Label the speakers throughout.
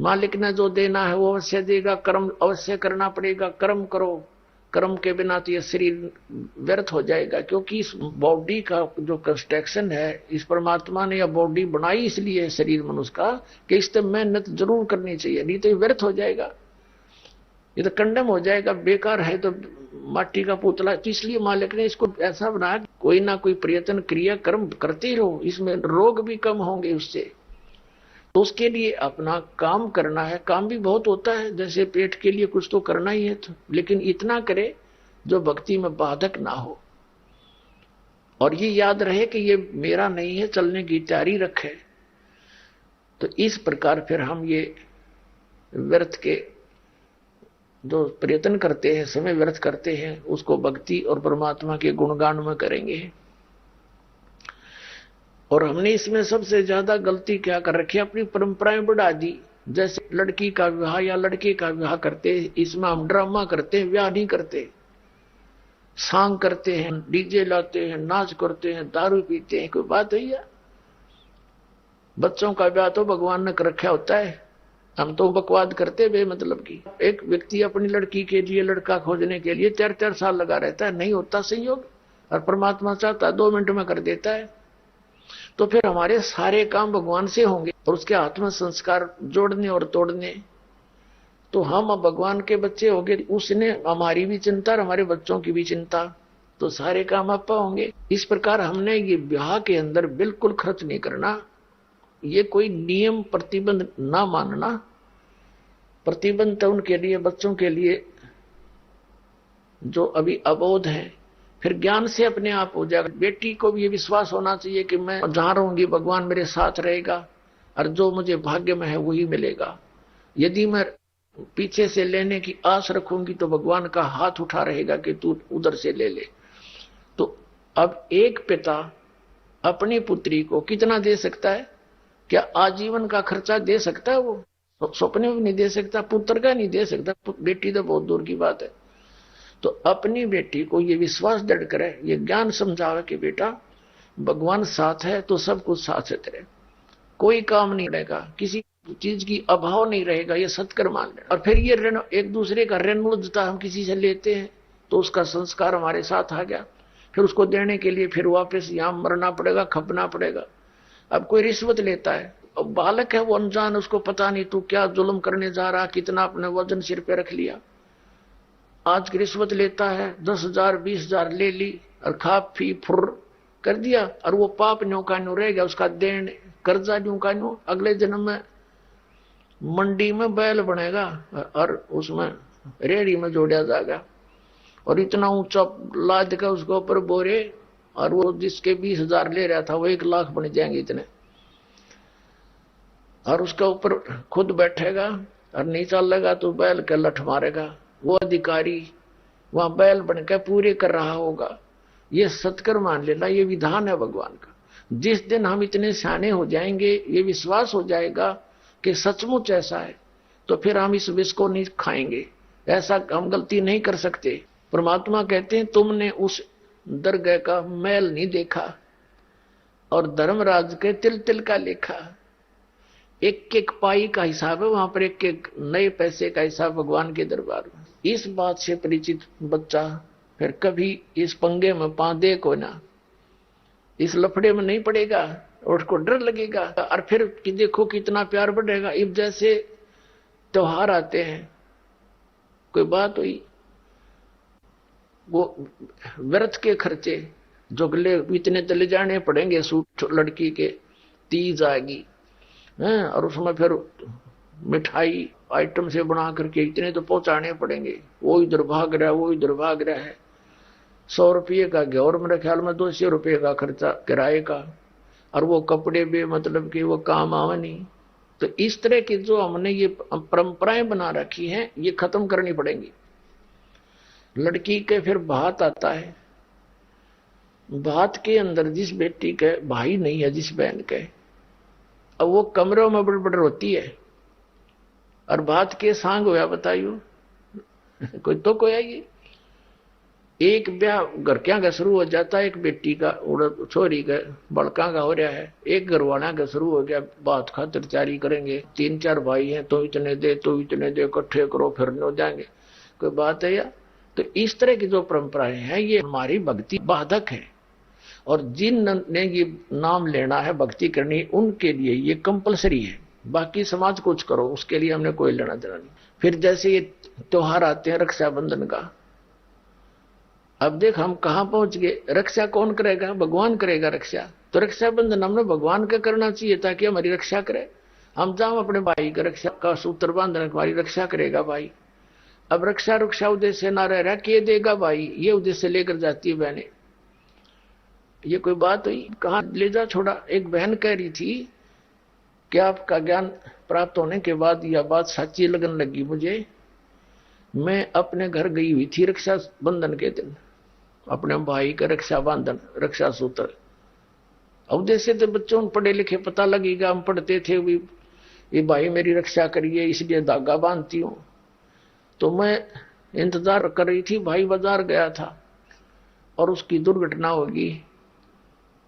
Speaker 1: मालिक ने जो देना है वो अवश्य देगा, कर्म अवश्य करना पड़ेगा, कर्म करो। कर्म के बिना तो ये शरीर व्यर्थ हो जाएगा, क्योंकि इस बॉडी का जो कंस्ट्रक्शन है, इस परमात्मा ने यह बॉडी बनाई इसलिए शरीर मनुष्य का कि इस पर मेहनत जरूर करनी चाहिए, नहीं तो ये व्यर्थ हो जाएगा, ये तो कंडम हो जाएगा, बेकार है तो माटी का पुतला। तो इसलिए मालिक ने इसको ऐसा बनाया, कोई ना कोई प्रयत्न क्रिया कर्म करते रहो, इसमें रोग भी कम होंगे उससे। तो उसके लिए अपना काम करना है। काम भी बहुत होता है, जैसे पेट के लिए कुछ तो करना ही है, तो लेकिन इतना करे जो भक्ति में बाधक ना हो, और ये याद रहे कि ये मेरा नहीं है, चलने की तैयारी रखे। तो इस प्रकार फिर हम ये व्यर्थ के जो प्रयत्न करते हैं, समय व्यर्थ करते हैं, उसको भक्ति और परमात्मा के गुणगान में करेंगे। और हमने इसमें सबसे ज्यादा गलती क्या कर रखी है, अपनी परंपराएं बढ़ा दी। जैसे लड़की का विवाह या लड़के का विवाह करते, इसमें हम ड्रामा करते हैं, विवाह नहीं करते, सांग करते हैं, डीजे लाते हैं, नाच करते हैं, दारू पीते हैं। कोई बात है या? बच्चों का ब्याह तो भगवान ने कर रखा होता है, हम तो बकवाद करते बेमतलब की। एक व्यक्ति अपनी लड़की के लिए लड़का खोजने के लिए 4-4 साल लगा रहता है, नहीं होता संयोग, और परमात्मा चाहता है 2 मिनट में कर देता है। तो फिर हमारे सारे काम भगवान से होंगे, और उसके हाथ में संस्कार जोड़ने और तोड़ने। तो हम अब भगवान के बच्चे हो गए, उसने हमारी भी चिंता और हमारे बच्चों की भी चिंता, तो सारे काम आप होंगे। इस प्रकार हमने ये ब्याह के अंदर बिल्कुल खर्च नहीं करना, ये कोई नियम प्रतिबंध ना मानना। प्रतिबंध तो उनके लिए, बच्चों के लिए जो अभी अबोध है, फिर ज्ञान से अपने आप हो जाएगा। बेटी को भी ये विश्वास होना चाहिए कि मैं जहां रहूंगी भगवान मेरे साथ रहेगा, और जो मुझे भाग्य में है वही मिलेगा। यदि मैं पीछे से लेने की आस रखूंगी तो भगवान का हाथ उठा रहेगा कि तू उधर से ले ले। तो अब एक पिता अपनी पुत्री को कितना दे सकता है? क्या आजीवन का खर्चा दे सकता है? वो सपने में नहीं दे सकता, पुत्र का नहीं दे सकता, बेटी तो बहुत दूर की बात है। तो अपनी बेटी को ये विश्वास दृढ़ करे, ये ज्ञान समझावे कि बेटा भगवान साथ है तो सब कुछ साथ है तेरे, कोई काम नहीं रहेगा, किसी चीज की अभाव नहीं रहेगा, ये सत्कर मान ले। और फिर ये ऋण, एक दूसरे का ऋण मुझता हम किसी से लेते हैं तो उसका संस्कार हमारे साथ आ गया, फिर उसको देने के लिए फिर वापस यहां मरना पड़ेगा, खपना पड़ेगा। अब कोई रिश्वत लेता है, अब बालक है वो अनजान, उसको पता नहीं तू क्या जुल्म करने जा रहा, कितना अपने वजन सिर पे रख लिया। आज की रिश्वत लेता है, 10,000 20,000 ले ली और खा पी फुर कर दिया, और वो पाप न्यू का न्यू रह गया, उसका देन कर्जा न्यू का न्यू। अगले जन्म में मंडी में बैल बनेगा और उसमें रेड़ी में जोड़ा जाएगा, और इतना ऊंचा लाद का उसके ऊपर बोरे, और वो जिसके 20,000 ले रहा था वो 1 लाख बन जाएंगे इतने, और उसके ऊपर खुद बैठेगा और नीचा लगा तो बैल के लठ मारेगा। वो अधिकारी वहां बैल बनकर पूरे कर रहा होगा। ये सत्कर मान लेना, ये विधान है भगवान का। जिस दिन हम इतने सियाने हो जाएंगे, ये विश्वास हो जाएगा कि सचमुच ऐसा है, तो फिर हम इस विष को नहीं खाएंगे, ऐसा हम गलती नहीं कर सकते। परमात्मा कहते हैं तुमने उस दरगाह का मैल नहीं देखा, और धर्मराज के तिल तिल का लेखा। एक एक पाई का हिसाब है वहां पर, एक एक नए पैसे का हिसाब भगवान के दरबार में। इस बात से परिचित बच्चा फिर कभी इस पंगे में पांदे को ना, इस लफड़े में नहीं पड़ेगा, और उसको डर लगेगा। और फिर कि देखो कितना प्यार बढ़ेगा। इब जैसे त्योहार आते हैं, कोई बात हुई, वो व्यर्थ के खर्चे जुगले इतने चले जाने पड़ेंगे, सूट लड़की के, तीज आएगी हैं, और उसमें फिर मिठाई आइटम से बना करके इतने तो पहुंचाने पड़ेंगे। वो इधर भाग रहा है, वो इधर भाग रहा है। 100 रुपये का घ्योर, मेरे ख्याल में 200 रुपये का खर्चा किराए का, और वो कपड़े भी मतलब कि वो काम आवे नहीं। तो इस तरह की जो हमने ये परंपराएं बना रखी हैं, ये खत्म करनी पड़ेंगी। लड़की के फिर भात आता है, भात के अंदर जिस बेटी के भाई नहीं है, जिस बहन के, अब वो कमरों में बड़बड़ होती है, और भात के सांग होया बताइयो कोई तो कोई आएगी। एक ब्याह घर क्या का शुरू हो जाता है, एक बेटी का छोरी का बड़का का हो रहा है, एक घरवाला का शुरू हो गया, बात खातिर चारी करेंगे, 3-4 भाई हैं तो इतने दे तो इतने दे, इकट्ठे करो फिर हो जाएंगे, कोई बात है या? तो इस तरह की जो परंपराएं हैं ये हमारी भक्ति बाधक है, और जिन ने ये नाम लेना है भक्ति करनी उनके लिए ये कंपलसरी है, बाकी समाज कुछ करो उसके लिए हमने कोई लेना देना नहीं। फिर जैसे ये त्योहार आते हैं रक्षाबंधन का, अब देख हम कहां पहुंच गए, रक्षा कौन करेगा? भगवान करेगा रक्षा, तो रक्षाबंधन हमने भगवान का करना चाहिए ताकि हमारी रक्षा करे। हम जाओ अपने भाई का रक्षा का सूत्र बांधने, हमारी रक्षा करेगा भाई। अब रक्षा उद्देश्य ना रह रहा कि देगा भाई, ये उद्देश्य लेकर जाती है बहनें। ये कोई बात हुई? कहां ले जा छोड़ा। एक बहन कह रही थी कि आपका ज्ञान प्राप्त होने के बाद यह बात सच्ची लगने लगी मुझे। मैं अपने घर गई हुई थी रक्षा बंधन के दिन, अपने भाई का रक्षा बंधन रक्षा सूत्र उद्देश्य तो बच्चों पढ़े लिखे पता लगेगा, हम पढ़ते थे भी ये भाई मेरी रक्षा करिए इसलिए धागा बांधती हूं। तो मैं इंतजार कर रही थी, भाई बाजार गया था और उसकी दुर्घटना होगी,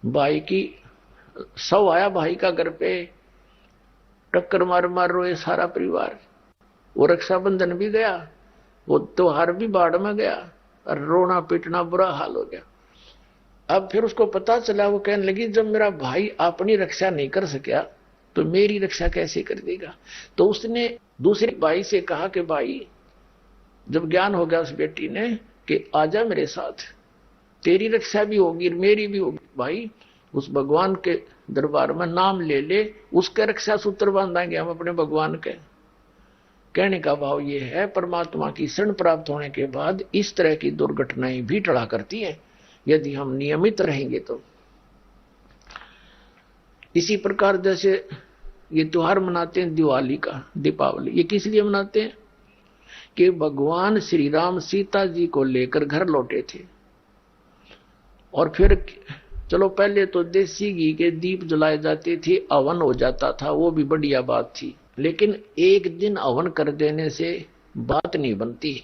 Speaker 1: भाई की शव आया भाई का घर पे, टक्कर मार रोए सारा परिवार। वो रक्षाबंधन भी गया, वो त्योहार भी बाढ़ में गया और रोना पीटना बुरा हाल हो गया। अब फिर उसको पता चला, वो कहने लगी जब मेरा भाई अपनी रक्षा नहीं कर सका तो मेरी रक्षा कैसे कर देगा। तो उसने दूसरे भाई से कहा कि भाई, जब ज्ञान हो गया उस बेटी ने कि आजा मेरे साथ, तेरी रक्षा भी होगी मेरी भी होगी। भाई उस भगवान के दरबार में नाम ले ले, उसके रक्षा सूत्र बांधेंगे हम अपने भगवान के। कहने का भाव ये है, परमात्मा की शरण प्राप्त होने के बाद इस तरह की दुर्घटनाएं भी टला करती हैं यदि हम नियमित रहेंगे तो। इसी प्रकार जैसे ये त्योहार मनाते हैं दिवाली का, दीपावली, ये किस लिए मनाते हैं कि भगवान श्री राम सीता जी को लेकर घर लौटे थे। और फिर चलो पहले तो देसी घी के दीप जलाए जाते थे, हवन हो जाता था, वो भी बढ़िया बात थी, लेकिन एक दिन हवन कर देने से बात नहीं बनती।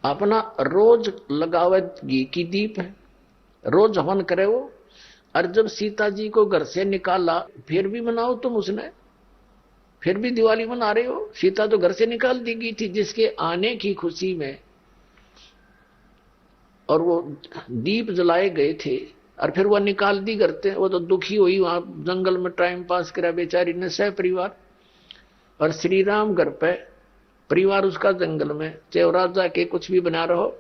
Speaker 1: अपना रोज लगावे घी की दीप है, रोज हवन करे वो। और जब सीता जी को घर से निकाला फिर भी मनाओ तुम उसने, फिर भी दिवाली मना रहे हो। सीता तो घर से निकाल दी गई थी जिसके आने की खुशी में, और वो दीप जलाए गए थे और फिर वो निकाल दी करते। वो तो दुखी हुई, वहां जंगल में टाइम पास करा बेचारी ने सह परिवार। और श्री राम घर पे, परिवार उसका जंगल में, चाहे राजा के कुछ भी बना रहो,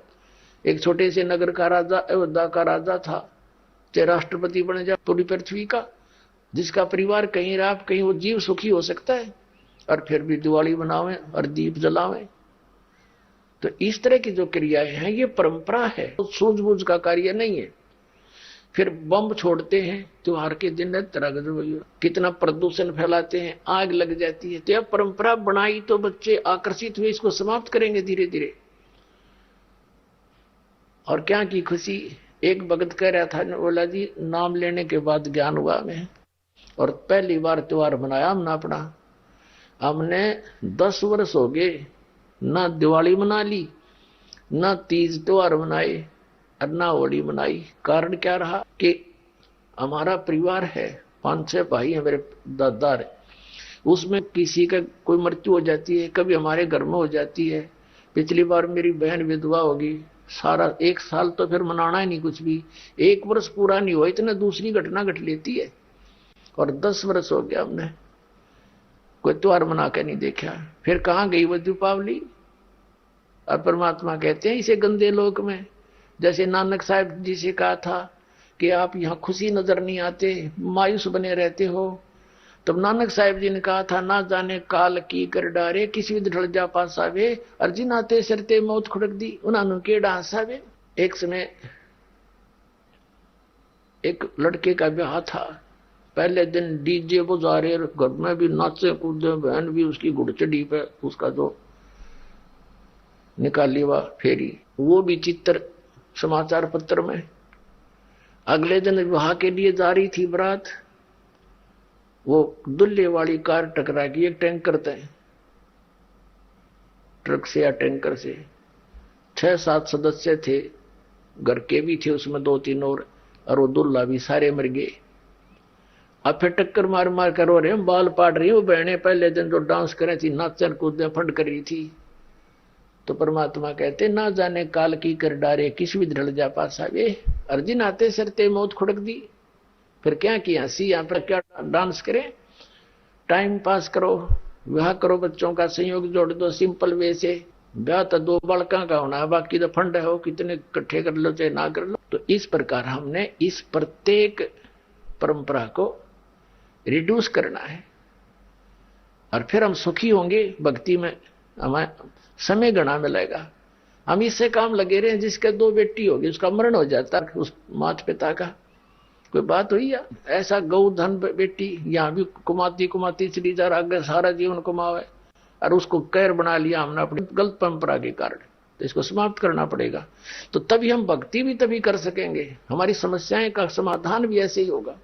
Speaker 1: एक छोटे से नगर का राजा, अयोध्या का राजा था, चाहे राष्ट्रपति बने जाए पूरी पृथ्वी का, जिसका परिवार कहीं रहा कहीं वो जीव सुखी हो सकता है, और फिर भी दिवाली बनावे और दीप जलावे। तो इस तरह की जो क्रियाएं हैं ये परंपरा है, तो सूझबूझ का कार्य नहीं है। फिर बम छोड़ते हैं त्योहार के दिन, कितना प्रदूषण फैलाते हैं, आग लग जाती है। तो यह परंपरा बनाई तो बच्चे आकर्षित हुए, इसको समाप्त करेंगे धीरे धीरे। और क्या की खुशी, एक भगत कह रहा था, बोला जी नाम लेने के बाद ज्ञान हुआ हमें, और पहली बार त्योहार मनाया हमने अपना। हमने 10 वर्ष हो गए ना दिवाली मना ली, ना तीज त्योहार मनाए और ना होली मनाई। कारण क्या रहा कि हमारा परिवार है, 5-6 भाई है, मेरे दादा है, उसमें किसी का कोई मृत्यु हो जाती है, कभी हमारे घर में हो जाती है। पिछली बार मेरी बहन विधवा होगी, सारा 1 साल तो फिर मनाना ही नहीं कुछ भी, 1 वर्ष पूरा नहीं हुआ इतना दूसरी घटना घट लेती है। और 10 वर्ष हो गया हमने कोई त्योहार मना के नहीं देखा। फिर कहाँ गई वो दीपावली। और परमात्मा कहते हैं इसे गंदे लोक में, जैसे नानक साहब जी से कहा था कि आप यहाँ खुशी नजर नहीं आते, मायूस बने रहते हो। तब नानक साहब जी ने कहा था, ना जाने काल की कर डारे, किसी भी ढल जा पासावे, अर्जिन आते सरते मौत खुड़क दी, उन्होंने केड़ा हंसावे। एक समय एक लड़के का ब्याह था, पहले दिन डीजे बजा रहे, घर में भी नाचे कूदे, बहन भी उसकी घुड़चड़ी पे उसका जो निकाली हुआ फेरी, वो भी चित्र समाचार पत्र में। अगले दिन विवाह के लिए जा रही थी बारात, वो दुल्हे वाली कार टकरा गई एक टैंकर से, ट्रक से या टैंकर से। 6-7 सदस्य थे, घर के भी थे उसमें 2-3 और वो दुल्ला भी सारे मर गए। अब फिर टक्कर मार मार कर रो रहे हैं, बाल पाट रही, वो बहने पहले दिन जो डांस करे थी, नाचन कूदने फंड कर रही थी। तो परमात्मा कहते ना जाने काल की कर डारे, किस भी ढल जा पासा वे। अर्जुन आते सरते मौत खुड़क दी, फिर क्या किया सी यहाँ पर क्या डांस करें, टाइम पास करो, विवाह करो, बच्चों का संयोग जोड़ दो सिंपल वे से। ब्याह तो 2 बालका का होना है, बाकी तो फंड है, हो कितने इकट्ठे कर लो चाहे ना कर लो। तो इस प्रकार हमने इस प्रत्येक परंपरा को रिड्यूस करना है और फिर हम सुखी होंगे भक्ति में, हमें समय गणा मिलेगा। हम इससे काम लगे रहे, जिसके 2 बेटी होगी उसका मरण हो जाता उस माता पिता का, कोई बात हुई या ऐसा गौ धन बेटी यहां भी कुमाती चली जा रहा, आगे सारा जीवन कुमावे और उसको कैर बना लिया हमने अपनी गलत परंपरा के कारण। तो इसको समाप्त करना पड़ेगा, तो तभी हम भक्ति भी तभी कर सकेंगे, हमारी समस्याएं का समाधान भी ऐसे ही होगा।